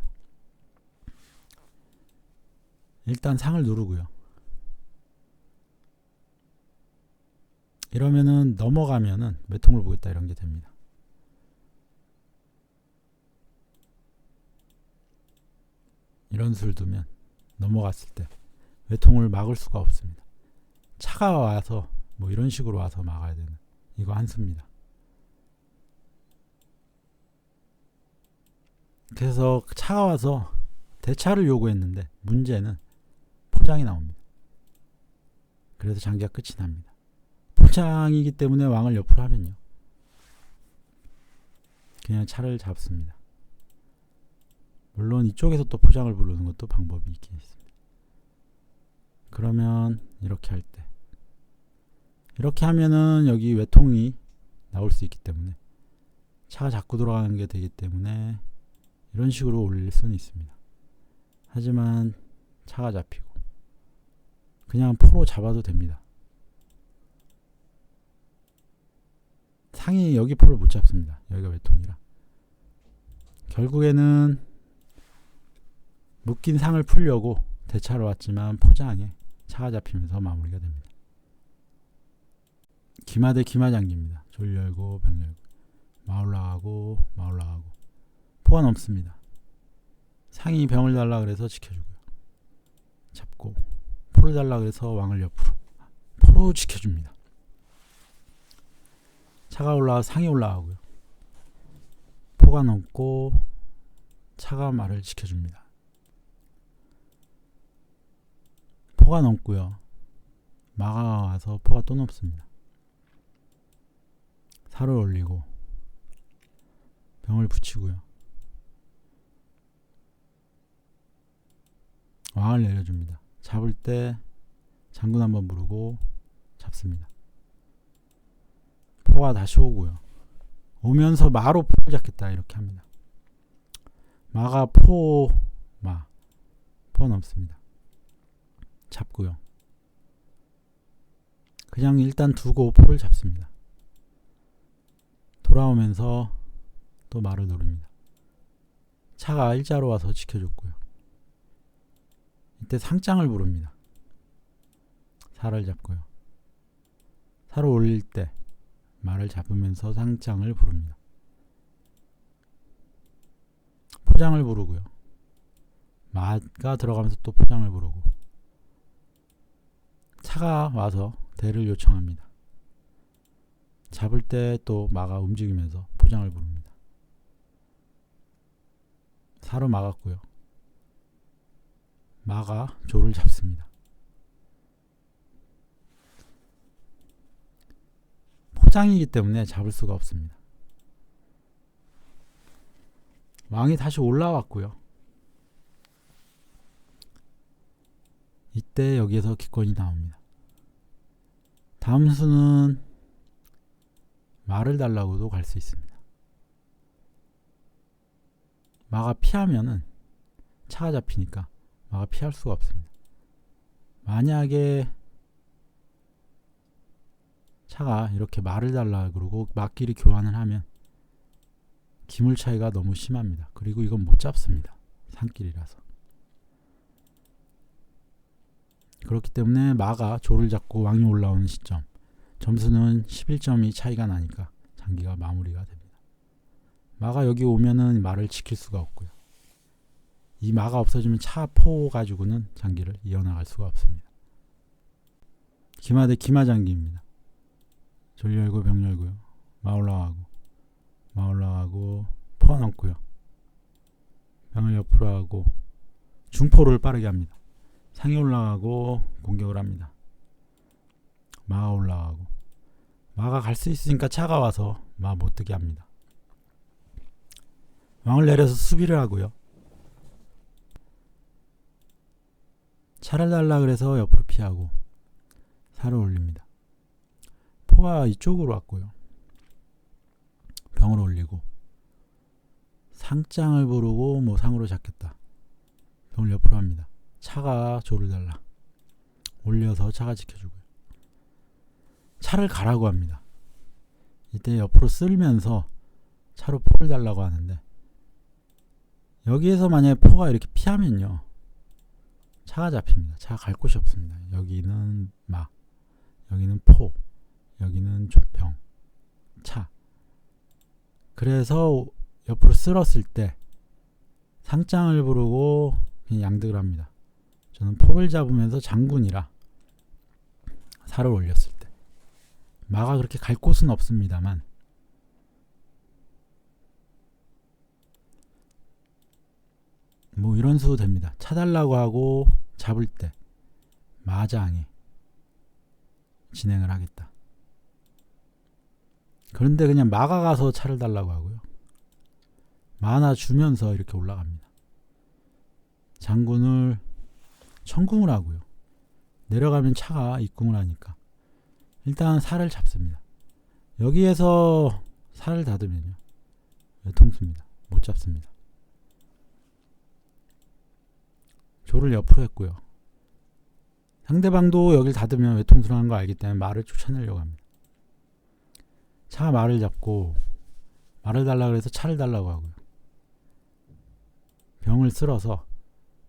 일단 상을 누르고요. 이러면은 넘어가면은 외통을 보겠다 이런 게 됩니다. 이런 수를 두면 넘어갔을 때 외통을 막을 수가 없습니다. 차가 와서 뭐 이런 식으로 와서 막아야 되는 이거 한 수입니다. 그래서 차가 와서 대차를 요구했는데 문제는 포장이 나옵니다. 그래서 장기가 끝이 납니다. 포장이기 때문에 왕을 옆으로 하면요. 그냥 차를 잡습니다. 물론 이쪽에서 또 포장을 부르는 것도 방법이 있긴 있습니다. 그러면 이렇게 할 때 이렇게 하면은 여기 외통이 나올 수 있기 때문에 차가 자꾸 돌아가는 게 되기 때문에 이런 식으로 올릴 수는 있습니다. 하지만 차가 잡히고 그냥 포로 잡아도 됩니다. 상이 여기 포를 못 잡습니다. 여기가 외통이라. 결국에는 묶인 상을 풀려고 대차로 왔지만 포장에 차가 잡히면서 마무리가 됩니다. 기마 대 기마 장기입니다. 졸 열고 병 열고 마 올라가고 마 올라가고 포가 넘습니다. 상이 병을 달라 그래서 지켜주고요. 잡고 포를 달라 그래서 왕을 옆으로 포로 지켜줍니다. 차가 올라가 상이 올라가고요. 포가 넘고 차가 말을 지켜줍니다. 포가 넘고요. 마가 와서 포가 또 넘습니다. 살을 올리고 병을 붙이고요. 왕을 내려줍니다. 잡을 때 장군 한번 부르고 잡습니다. 포가 다시 오고요. 오면서 마로 포를 잡겠다 이렇게 합니다. 마가 포 넘습니다. 잡고요. 그냥 일단 두고 포를 잡습니다. 돌아오면서 또 말을 노립니다. 차가 일자로 와서 지켜줬고요. 이때 상장을 부릅니다. 살을 잡고요. 살을 올릴 때 말을 잡으면서 상장을 부릅니다. 포장을 부르고요. 마가 들어가면서 또 포장을 부르고, 차가 와서 대를 요청합니다. 잡을 때 또 마가 움직이면서 포장을 부릅니다. 사로 막았고요. 마가 조를 잡습니다. 포장이기 때문에 잡을 수가 없습니다. 왕이 다시 올라왔고요. 이때 여기에서 기권이 나옵니다. 다음 수는 말을 달라고도 갈 수 있습니다. 마가 피하면은 차가 잡히니까 마가 피할 수가 없습니다. 만약에 차가 이렇게 말을 달라 그러고 막끼리 교환을 하면 기물 차이가 너무 심합니다. 그리고 이건 못 잡습니다. 산길이라서. 그렇기 때문에 마가 조를 잡고 왕이 올라오는 시점, 점수는 11점이 차이가 나니까 장기가 마무리가 됩니다. 마가 여기 오면은 말을 지킬 수가 없고요. 이 마가 없어지면 차 포 가지고는 장기를 이어나갈 수가 없습니다. 기마 대 기마 장기입니다. 졸 열고 병 열고요. 마 올라가고 포 넣고요. 병을 옆으로 하고 중포를 빠르게 합니다. 상이 올라가고 공격을 합니다. 마가 올라가고, 마가 갈 수 있으니까 차가 와서 마 못 뜨게 합니다. 왕을 내려서 수비를 하고요. 차를 달라 그래서 옆으로 피하고 살을 올립니다. 포가 이쪽으로 왔고요. 병을 올리고 상장을 부르고 상으로 잡겠다. 병을 옆으로 합니다. 차가 조를 달라. 올려서 차가 지켜주고요. 차를 가라고 합니다. 이때 옆으로 쓸면서 차로 포를 달라고 하는데, 여기에서 만약에 포가 이렇게 피하면요, 차가 잡힙니다. 차가 갈 곳이 없습니다. 여기는 마, 여기는 포, 여기는 병, 차. 그래서 옆으로 쓸었을 때 상장을 부르고 그냥 양득을 합니다. 저는 포를 잡으면서 장군이라 살을 올렸을 때 마가 그렇게 갈 곳은 없습니다만 이런 수도 됩니다. 차달라고 하고 잡을 때 마장에 진행을 하겠다. 그런데 그냥 마가 가서 차를 달라고 하고요. 마 하나 주면서 이렇게 올라갑니다. 장군을 천궁을 하고요. 내려가면 차가 입궁을 하니까 일단 살을 잡습니다. 여기에서 살을 닫으면요, 외통수입니다. 못 잡습니다. 조를 옆으로 했고요. 상대방도 여길 닫으면 외통수라는 거 알기 때문에 말을 쫓아내려고 합니다. 차가 말을 잡고 말을 달라고 해서 차를 달라고 하고요. 병을 쓸어서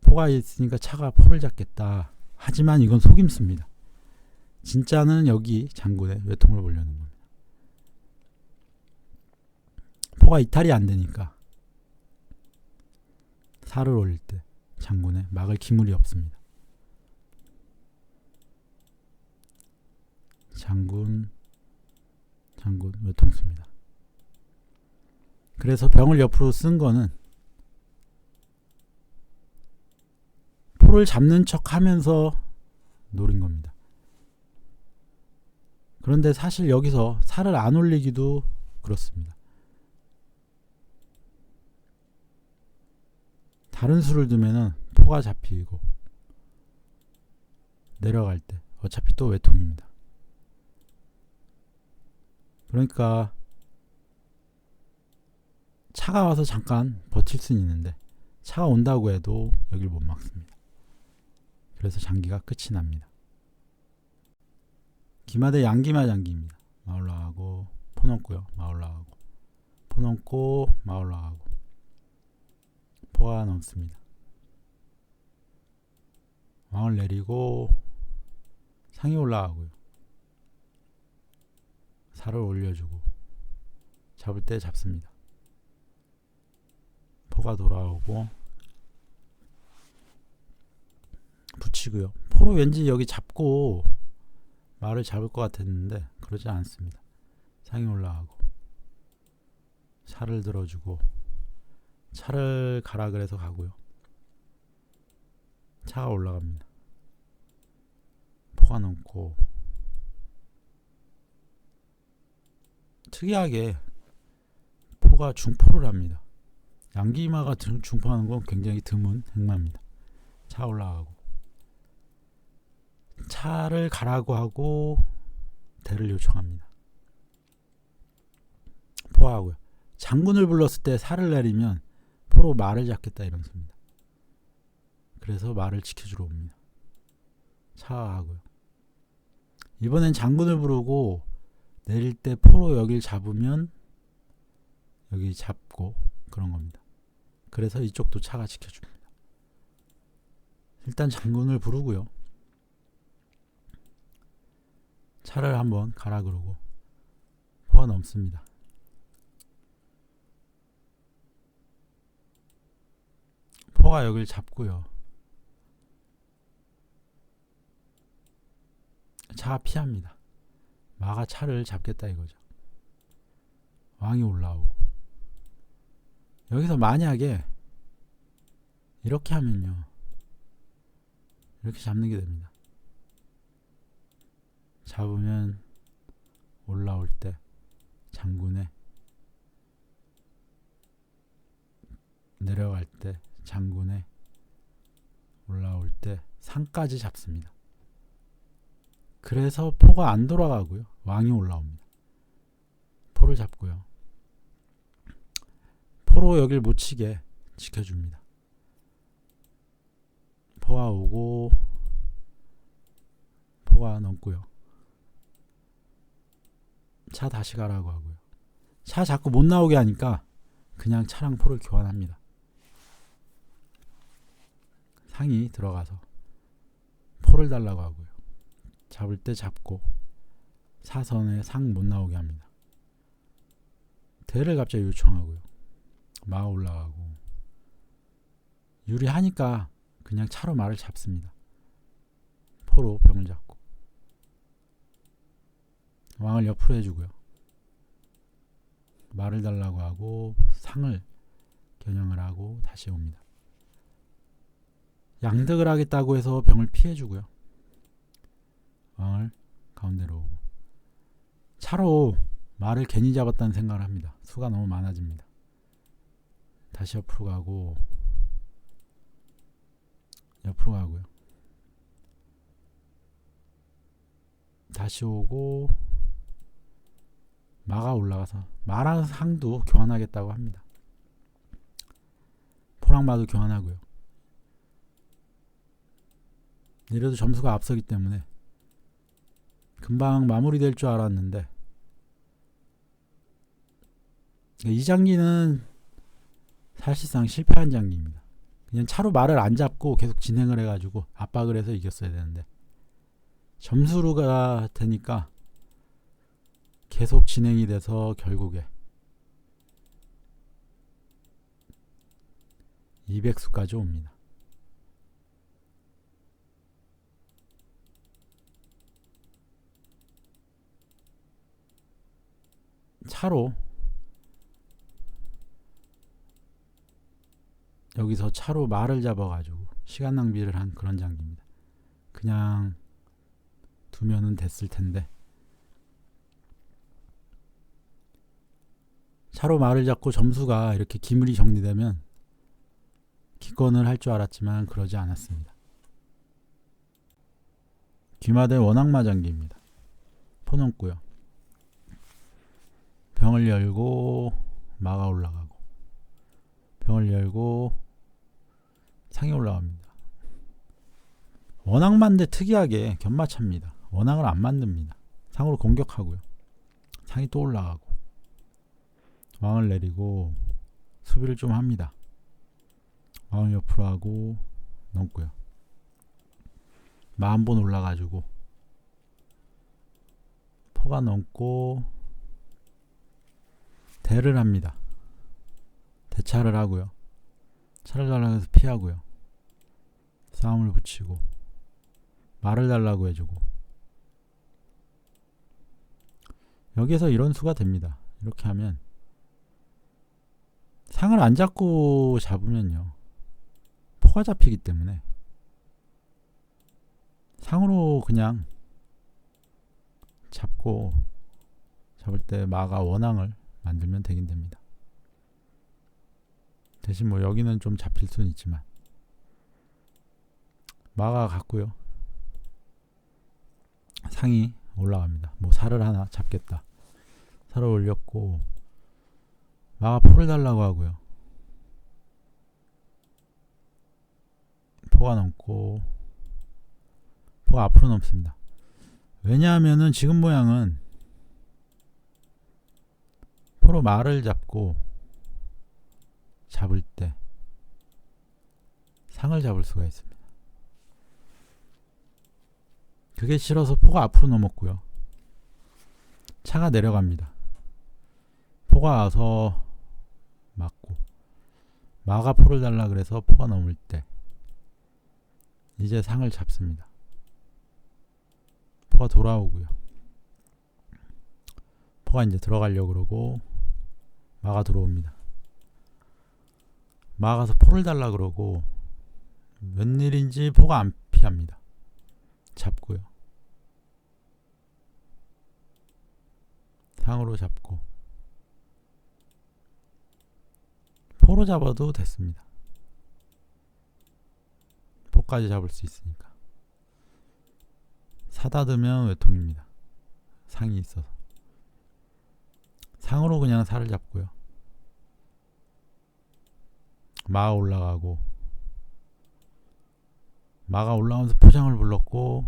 포가 있으니까 차가 포를 잡겠다. 하지만 이건 속임수입니다. 진짜는 여기 장군에 외통을 보려는 겁니다. 포가 이탈이 안 되니까 살을 올릴 때 장군에 막을 기물이 없습니다. 장군 외통수입니다. 그래서 병을 옆으로 쓴 거는 포를 잡는 척 하면서 노린 겁니다. 그런데 사실 여기서 살을 안 올리기도 그렇습니다. 다른 수를 두면은 포가 잡히고 내려갈 때 어차피 또 외통입니다. 그러니까 차가 와서 잠깐 버틸 수는 있는데 차가 온다고 해도 여길 못 막습니다. 그래서 장기가 끝이 납니다. 기마대 양기마 장기입니다. 마 올라가고 포 넘고요. 마 올라가고 포 넘고 마 올라가고 포가 넘습니다. 왕을 내리고 상이 올라가고요. 살을 올려주고 잡을 때 잡습니다. 포가 돌아오고 붙이고요. 포로 왠지 여기 잡고 말을 잡을 것 같았는데 그러지 않습니다. 상이 올라가고 살을 들어주고 차를 가라 그래서 가고요. 차가 올라갑니다. 포가 넘고 특이하게 포가 중포를 합니다. 양기마가 중포하는 건 굉장히 드문 행마입니다. 차 올라가고 차를 가라고 하고 대를 요청합니다. 포하고요. 장군을 불렀을 때 살을 내리면 포로 말을 잡겠다 이런 겁니다. 그래서 말을 지켜주러 옵니다. 차하고요. 이번엔 장군을 부르고 내릴 때 포로 여길 잡으면 여기 잡고 그런 겁니다. 그래서 이쪽도 차가 지켜줍니다. 일단 장군을 부르고요. 차를 한번 가라 그러고 포가 넘습니다. 포가 여길 잡고요. 차가 피합니다. 마가 차를 잡겠다 이거죠. 왕이 올라오고 여기서 만약에 이렇게 하면요. 이렇게 잡는 게 됩니다. 잡으면 올라올 때 장군에 내려갈 때 장군에 올라올 때 상까지 잡습니다. 그래서 포가 안 돌아가고요. 왕이 올라옵니다. 포를 잡고요. 포로 여길 못 치게 지켜줍니다. 포가 오고 포가 넘고요. 차 다시 가라고 하고요. 차 자꾸 못 나오게 하니까 그냥 차랑 포를 교환합니다. 상이 들어가서 포를 달라고 하고요. 잡을 때 잡고 사선에 상 못 나오게 합니다. 대를 갑자기 요청하고요. 마 올라가고 유리하니까 그냥 차로 말을 잡습니다. 포로 병을 잡고 왕을 옆으로 해주고요. 말을 달라고 하고 상을 겨냥을 하고 다시 옵니다. 양득을 하겠다고 해서 병을 피해주고요. 왕을 가운데로 오고 차로 말을 괜히 잡았다는 생각을 합니다. 수가 너무 많아집니다. 다시 옆으로 가고 옆으로 가고요. 다시 오고 마가 올라가서 마랑 상도 교환하겠다고 합니다. 포랑 마도 교환하고요. 이래도 점수가 앞서기 때문에 금방 마무리될 줄 알았는데 이 장기는 사실상 실패한 장기입니다. 그냥 차로 말을 안 잡고 계속 진행을 해가지고 압박을 해서 이겼어야 되는데 점수가 되니까 계속 진행이 돼서 결국에 200수까지 옵니다. 차로 여기서 차로 말을 잡아가지고 시간 낭비를 한 그런 장기입니다. 그냥 두면은 됐을 텐데 차로 말을 잡고 점수가 이렇게 기물이 정리되면 기권을 할 줄 알았지만 그러지 않았습니다. 귀마대 원악마 장기입니다. 포 넘고요. 병을 열고 마가 올라가고 병을 열고 상이 올라갑니다. 원악마인데 특이하게 견마차입니다. 원악을 안 만듭니다. 상으로 공격하고요. 상이 또 올라가고 왕을 내리고 수비를 좀 합니다. 왕을 옆으로 하고 넘고요. 마 한 번 올라가지고 포가 넘고 대를 합니다. 대차를 하고요. 차를 달라고 해서 피하고요. 싸움을 붙이고 말을 달라고 해주고 여기에서 이런 수가 됩니다. 이렇게 하면 상을 안 잡고 잡으면요 포가 잡히기 때문에 상으로 그냥 잡을 때 마가 원앙을 만들면 되긴 됩니다. 대신 뭐 여기는 좀 잡힐 수는 있지만 마가 갔고요. 상이 올라갑니다. 뭐 살을 하나 잡겠다. 살을 올렸고 마가 포를 달라고 하고요. 포가 넘고 포가 앞으로 넘습니다. 왜냐하면은 지금 모양은 포로 말을 잡을 때 상을 잡을 수가 있습니다. 그게 싫어서 포가 앞으로 넘었고요. 차가 내려갑니다. 포가 와서 맞고 마가 포를 달라 그래서 포가 넘을 때 이제 상을 잡습니다. 포가 돌아오고요. 포가 이제 들어가려고 그러고 마가 들어옵니다. 마가 가서 포를 달라 그러고 웬일인지 포가 안 피합니다. 잡고요. 상으로 잡고 포로 잡아도 됐습니다. 포까지 잡을 수 있으니까. 사다두면 외통입니다. 상이 있어서. 상으로 그냥 살을 잡고요. 마가 올라가고 마가 올라오면서 포장을 불렀고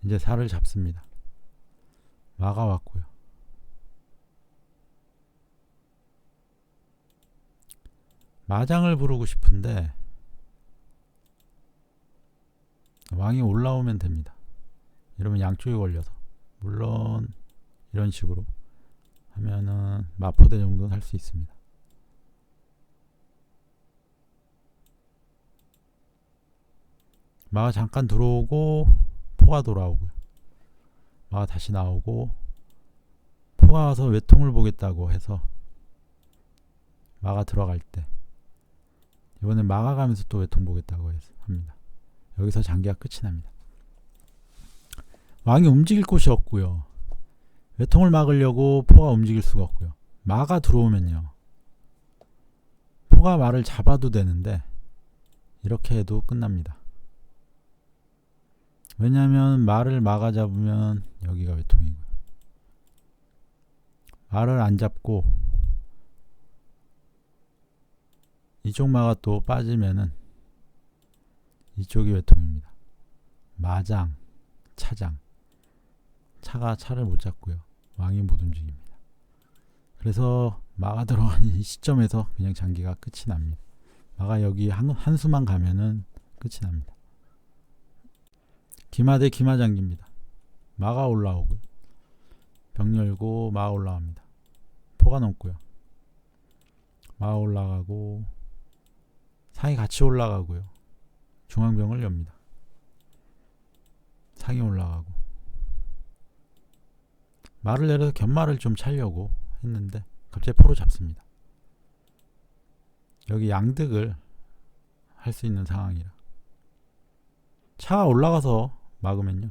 이제 살을 잡습니다. 마가 왔고요. 마장을 부르고 싶은데 왕이 올라오면 됩니다. 이러면 양쪽에 걸려서 물론 이런 식으로 하면은 마포대 정도는 할 수 있습니다. 마가 잠깐 들어오고 포가 돌아오고요. 마가 다시 나오고 포가 와서 외통을 보겠다고 해서 마가 들어갈 때 이번엔 마가 가면서 또 외통 보겠다고 해서 합니다. 여기서 장기가 끝이 납니다. 왕이 움직일 곳이 없고요. 외통을 막으려고 포가 움직일 수가 없고요. 마가 들어오면요. 포가 말을 잡아도 되는데 이렇게 해도 끝납니다. 왜냐하면 말을 마가 잡으면 여기가 외통이고요. 말을 안 잡고 이쪽 마가 또 빠지면은 이쪽이 외통입니다. 마장, 차장. 차가 차를 못 잡고요. 왕이 못 움직입니다. 그래서 마가 들어간 이 시점에서 그냥 장기가 끝이 납니다. 마가 여기 한 수만 가면은 끝이 납니다. 기마 대 기마 장기입니다. 마가 올라오고요. 벽 열고 마가 올라갑니다. 포가 넘고요. 마가 올라가고 상이 같이 올라가고요. 중앙병을 엽니다. 상이 올라가고 말을 내려서 견말을 좀 차려고 했는데 갑자기 포로 잡습니다. 여기 양득을 할 수 있는 상황이라 차가 올라가서 막으면요.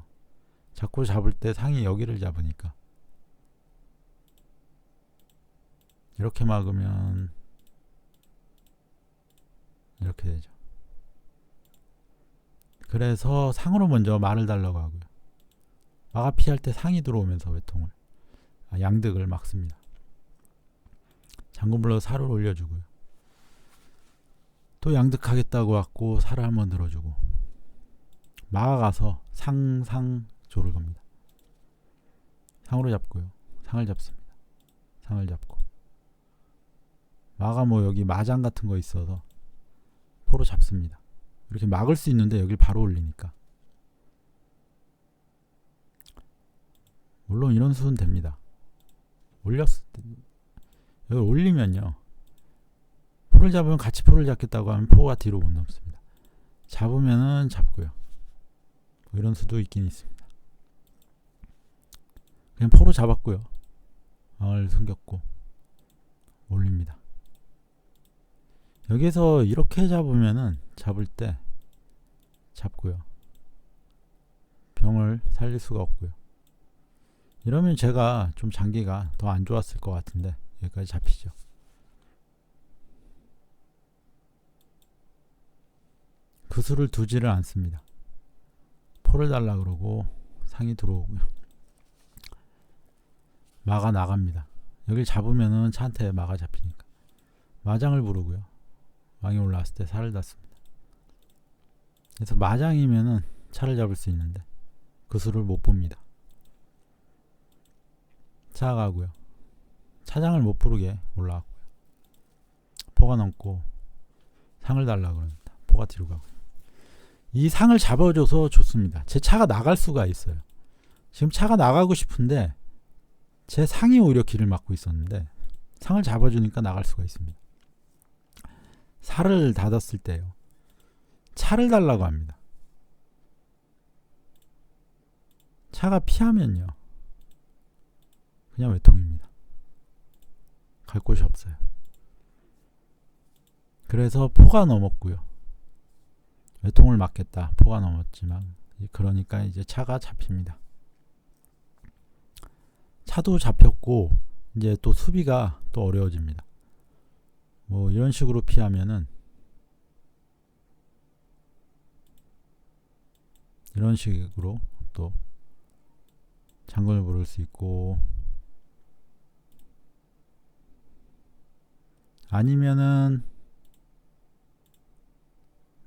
자꾸 잡을 때 상이 여기를 잡으니까 이렇게 막으면 이렇게 되죠. 그래서 상으로 먼저 말을 달라고 하고요. 마가 피할 때 상이 들어오면서 외통을 양득을 막습니다. 장군 불러서 살을 올려주고요. 또 양득하겠다고 왔고 살을 한번 들어주고 마가 가서 상상조를 겁니다. 상으로 잡고요. 상을 잡습니다. 상을 잡고 마가 뭐 여기 마장 같은 거 있어서 포로 잡습니다. 이렇게 막을 수 있는데 여길 바로 올리니까. 물론 이런 수는 됩니다. 올렸을 때 여기 올리면요, 포를 잡으면 같이 포를 잡겠다고 하면 포가 뒤로 못 넘습니다. 잡으면은 잡고요. 뭐 이런 수도 있긴 있습니다. 그냥 포로 잡았고요. 왕을 숨겼고 올립니다. 여기서 이렇게 잡으면은 잡을 때 잡고요. 병을 살릴 수가 없고요. 이러면 제가 좀 장기가 더 안 좋았을 것 같은데 여기까지 잡히죠. 그 수를 두지를 않습니다. 포를 달라 그러고 상이 들어오고요. 마가 나갑니다. 여길 잡으면은 차한테 마가 잡히니까 마장을 부르고요. 왕이 올라왔을 때 살을 닫습니다. 그래서 마장이면은 차를 잡을 수 있는데 그 수를 못 봅니다. 차가 가고요. 차장을 못 부르게 올라왔고요. 포가 넘고 상을 달라 그럽니다. 포가 뒤로 가고요. 이 상을 잡아줘서 좋습니다. 제 차가 나갈 수가 있어요. 지금 차가 나가고 싶은데 제 상이 오히려 길을 막고 있었는데 상을 잡아주니까 나갈 수가 있습니다. 살을 닫았을 때요, 차를 달라고 합니다. 차가 피하면요 그냥 외통입니다. 갈 곳이 없어요. 그래서 포가 넘었고요. 외통을 막겠다. 포가 넘었지만 그러니까 이제 차가 잡힙니다. 차도 잡혔고 이제 또 수비가 또 어려워집니다. 뭐 이런 식으로 피하면은 이런 식으로 또 장군을 부를 수 있고, 아니면은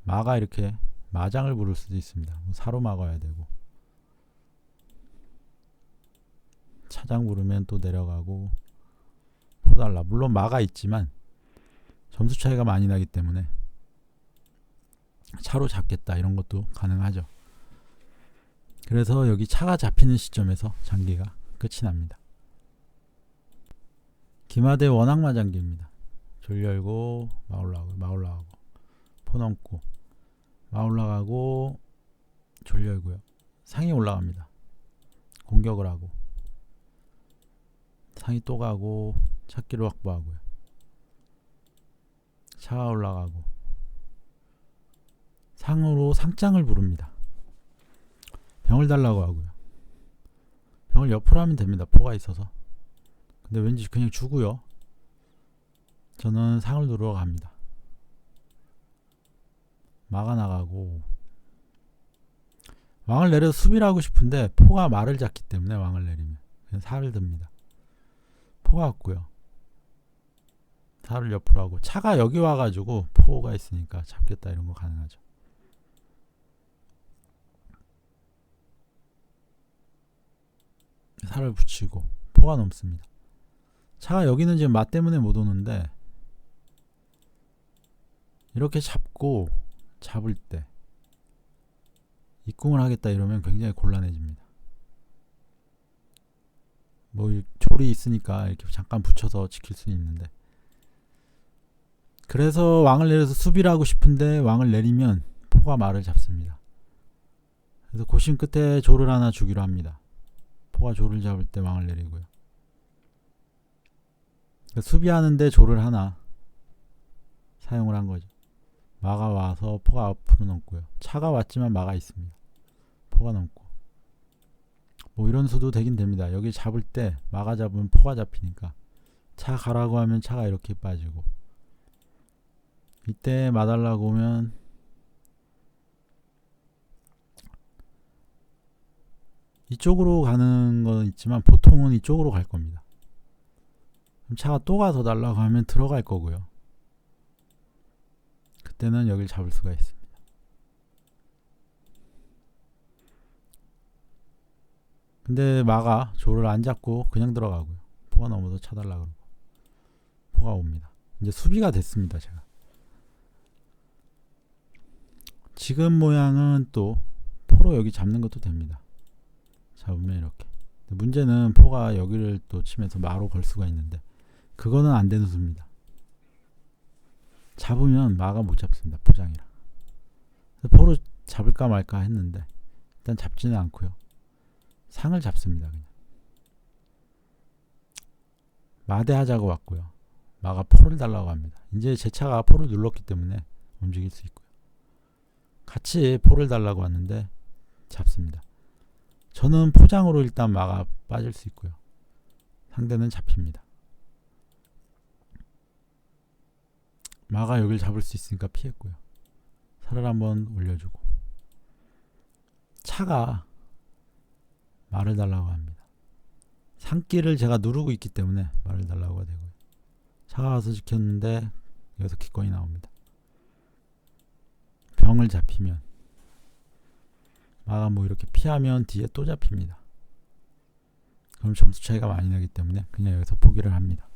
마가 이렇게 마장을 부를 수도 있습니다. 사로 막아야 되고, 차장 부르면 또 내려가고 포달라. 물론 마가 있지만 점수 차이가 많이 나기 때문에 차로 잡겠다 이런 것도 가능하죠. 그래서 여기 차가 잡히는 시점에서 장기가 끝이 납니다. 기마대 원악마장기입니다. 졸 열고 마 올라가고 포 넘고 마 올라가고 졸 열고요. 상이 올라갑니다. 공격을 하고 상이 또 가고 찾기를 확보하고요. 차가 올라가고 상으로 상장을 부릅니다. 병을 달라고 하고요. 병을 옆으로 하면 됩니다. 포가 있어서. 근데 왠지 그냥 주고요. 저는 상을 누르러 갑니다. 마가 나가고 왕을 내려서 수비를 하고 싶은데 포가 말을 잡기 때문에 왕을 내리면 그냥 살을 듭니다. 포가 왔고요. 살을 옆으로 하고 차가 여기 와가지고 포가 있으니까 잡겠다 이런 거 가능하죠. 살을 붙이고 포가 넘습니다. 차가 여기는 지금 마 때문에 못 오는데 이렇게 잡고 잡을 때 입궁을 하겠다 이러면 굉장히 곤란해집니다. 뭐 졸이 있으니까 이렇게 잠깐 붙여서 지킬 수는 있는데, 그래서 왕을 내려서 수비를 하고 싶은데 왕을 내리면 포가 말을 잡습니다. 그래서 고심 끝에 졸을 하나 주기로 합니다. 포가 졸을 잡을 때 왕을 내리고요. 그러니까 수비하는데 졸을 하나 사용을 한 거죠. 마가 와서 포가 앞으로 넘고요. 차가 왔지만 마가 있습니다. 포가 넘고 뭐 이런 수도 되긴 됩니다. 여기 잡을 때 마가 잡으면 포가 잡히니까 차 가라고 하면 차가 이렇게 빠지고, 이때 마 달라고 오면 이쪽으로 가는 건 있지만 보통은 이쪽으로 갈 겁니다. 그럼 차가 또 가서 달라고 하면 들어갈 거고요. 그때는 여길 잡을 수가 있습니다. 근데 마가 조를 안 잡고 그냥 들어가고요. 포가 넘어서 쳐달라 그러고 포가 옵니다. 이제 수비가 됐습니다. 제가 지금 모양은 또 포로 여기 잡는 것도 됩니다. 잡으면 이렇게. 문제는 포가 여기를 또 치면서 마로 걸 수가 있는데 그거는 안 되는 수입니다. 잡으면 마가 못 잡습니다. 포장이라. 포로 잡을까 말까 했는데 일단 잡지는 않고요. 상을 잡습니다. 그냥. 마대하자고 왔고요. 마가 포를 달라고 합니다. 이제 제 차가 포를 눌렀기 때문에 움직일 수 있고요. 같이 포를 달라고 왔는데 잡습니다. 저는 포장으로 일단 마가 빠질 수 있고요. 상대는 잡힙니다. 마가 여길 잡을 수 있으니까 피했고요. 살을 한번 올려주고 차가 말을 달라고 합니다. 상기를 제가 누르고 있기 때문에 말을 달라고 되고요. 차가 와서 지켰는데 여기서 기권이 나옵니다. 병을 잡히면 마가 뭐 이렇게 피하면 뒤에 또 잡힙니다. 그럼 점수 차이가 많이 나기 때문에 그냥 여기서 포기를 합니다.